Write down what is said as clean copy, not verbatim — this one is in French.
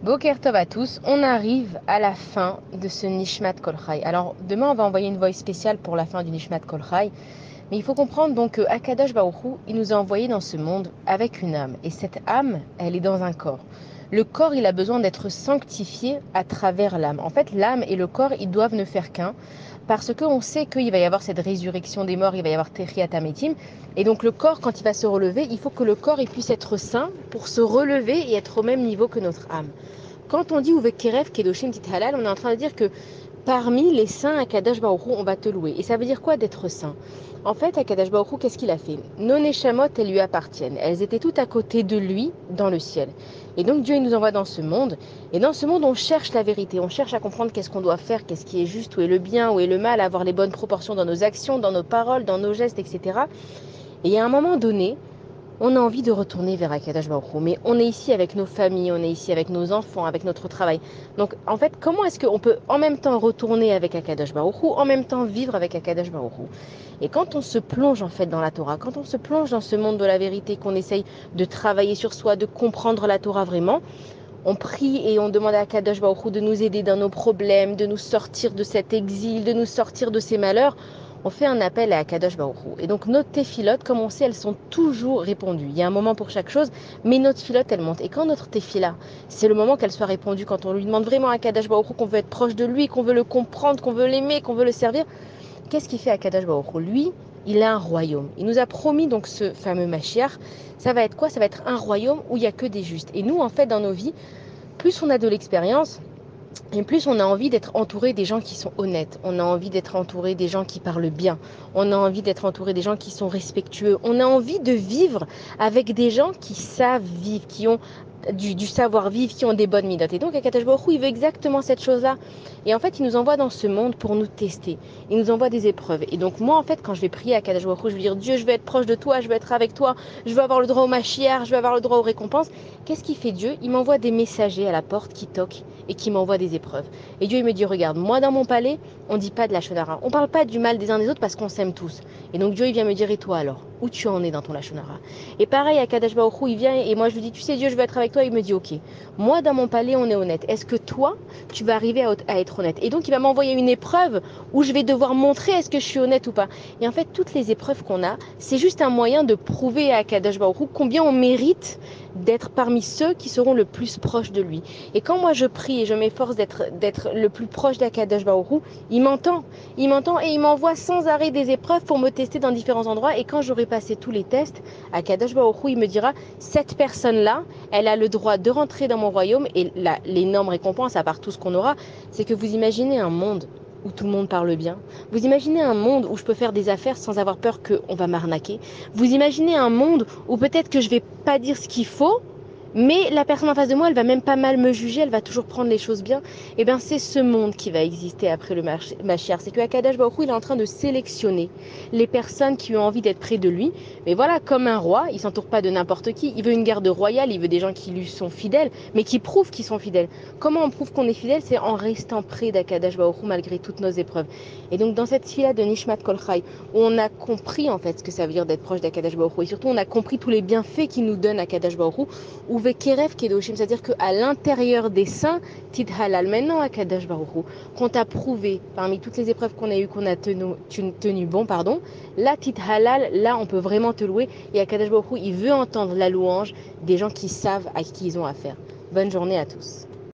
Boker Tov à tous, on arrive à la fin de ce Nishmat Kol Chai. Alors demain on va envoyer une voix spéciale pour la fin du Nishmat Kol Chai, mais il faut comprendre donc que Akadosh Baruch Hu, il nous a envoyés dans ce monde avec une âme, et cette âme, elle est dans un corps. Le corps, il a besoin d'être sanctifié à travers l'âme. En fait, l'âme et le corps, ils doivent ne faire qu'un, parce qu'on sait qu'il va y avoir cette résurrection des morts, il va y avoir Techiyat Hametim, et donc le corps, quand il va se relever, il faut que le corps il puisse être saint pour se relever et être au même niveau que notre âme. Quand on dit Uvekerev Kedoshim Tit Halal, on est en train de dire que parmi les saints, Akadosh Baruch Hu, on va te louer. Et ça veut dire quoi d'être saint? En fait, Akadosh Baruch Hu, qu'est-ce qu'il a fait? Nos Neshamot, elles lui appartiennent. Elles étaient toutes à côté de lui dans le ciel. Et donc Dieu, il nous envoie dans ce monde. Et dans ce monde, on cherche la vérité. On cherche à comprendre qu'est-ce qu'on doit faire, qu'est-ce qui est juste, où est le bien, où est le mal, avoir les bonnes proportions dans nos actions, dans nos paroles, dans nos gestes, etc. Et il y a un moment donné, on a envie de retourner vers Akadosh Baruch Hu, mais on est ici avec nos familles, on est ici avec nos enfants, avec notre travail. Donc, en fait, comment est-ce qu'on peut en même temps retourner avec Akadosh Baruch Hu, en même temps vivre avec Akadosh Baruch Hu? Et quand on se plonge en fait dans la Torah, quand on se plonge dans ce monde de la vérité, qu'on essaye de travailler sur soi, de comprendre la Torah vraiment, on prie et on demande à Akadosh Baruch Hu de nous aider dans nos problèmes, de nous sortir de cet exil, de nous sortir de ces malheurs. On fait un appel à Akadosh Baruch Hu. Et donc nos téphilotes, comme on sait, elles sont toujours répondues. Il y a un moment pour chaque chose, mais notre téphilote, elle monte. Et quand notre téphila, c'est le moment qu'elle soit répondue, quand on lui demande vraiment à Akadosh Baruch Hu qu'on veut être proche de lui, qu'on veut le comprendre, qu'on veut l'aimer, qu'on veut le servir, qu'est-ce qu'il fait Akadosh Baruch Hu? Lui, il a un royaume. Il nous a promis donc ce fameux Mashiach. Ça va être quoi? Ça va être un royaume où il n'y a que des justes. Et nous, en fait, dans nos vies, plus on a de l'expérience, et plus on a envie d'être entouré des gens qui sont honnêtes, on a envie d'être entouré des gens qui parlent bien, on a envie d'être entouré des gens qui sont respectueux, on a envie de vivre avec des gens qui savent vivre, qui ont du savoir-vivre, qui ont des bonnes midotes. Et donc, Akadosh Baruch Hu, il veut exactement cette chose-là. Et en fait, il nous envoie dans ce monde pour nous tester. Il nous envoie des épreuves. Et donc, moi, en fait, quand je vais prier à Akadosh Baruch Hu, je vais dire, Dieu, je veux être proche de toi, je veux être avec toi, je veux avoir le droit au Mashiach, je veux avoir le droit aux récompenses. Qu'est-ce qu'il fait Dieu? Il m'envoie des messagers à la porte qui toquent et qui m'envoient des épreuves. Et Dieu, il me dit, regarde, moi, dans mon palais, on ne dit pas de la shonara. On ne parle pas du mal des uns des autres parce qu'on s'aime tous. Et donc, Dieu, il vient me dire, et toi alors? Où tu en es dans ton lachonara? Et pareil, à Kadesh Baruch Hu, il vient et moi, je lui dis, tu sais, Dieu, je veux être avec toi. Il me dit, ok, moi, dans mon palais, on est honnête. Est-ce que toi, tu vas arriver à être honnête? Et donc, il va m'envoyer une épreuve où je vais devoir montrer est-ce que je suis honnête ou pas. Et en fait, toutes les épreuves qu'on a, c'est juste un moyen de prouver à Kadesh Baruch Hu combien on mérite d'être parmi ceux qui seront le plus proches de lui. Et quand moi je prie et je m'efforce d'être le plus proche d'Akadosh Baruch Hu, il m'entend et il m'envoie sans arrêt des épreuves pour me tester dans différents endroits. Et quand j'aurai passé tous les tests, Akadosh Baruch Hu, il me dira, cette personne-là, elle a le droit de rentrer dans mon royaume. Et l'énorme récompense, à part tout ce qu'on aura, c'est que vous imaginez un monde où tout le monde parle bien. Vous imaginez un monde où je peux faire des affaires sans avoir peur qu'on va m'arnaquer. Vous imaginez un monde où peut-être que je vais pas dire ce qu'il faut, mais la personne en face de moi, elle va même pas mal me juger, elle va toujours prendre les choses bien. Et bien, c'est ce monde qui va exister après le Mashiach. C'est que Akadosh Baruch Hu, il est en train de sélectionner les personnes qui ont envie d'être près de lui. Mais voilà, comme un roi, il s'entoure pas de n'importe qui. Il veut une garde royale, il veut des gens qui lui sont fidèles, mais qui prouvent qu'ils sont fidèles. Comment on prouve qu'on est fidèle? C'est en restant près d'Akadosh Baruch Hu malgré toutes nos épreuves. Et donc, dans cette fila de Nishmat Kol Chai, où on a compris en fait ce que ça veut dire d'être proche d'Akadosh Baruch Hu, et surtout on a compris tous les bienfaits qu'il nous donne Akadosh Baruch Hu, ou Vekerev Kedoshim, c'est-à-dire qu'à l'intérieur des saints, Tid Halal, maintenant Akadosh Baruch Hu, qu'on t'a prouvé parmi toutes les épreuves qu'on a eues, qu'on a tenu bon, pardon, là Tid Halal, là on peut vraiment te louer, et Akadosh Baruch Hu, il veut entendre la louange des gens qui savent à qui ils ont affaire. Bonne journée à tous.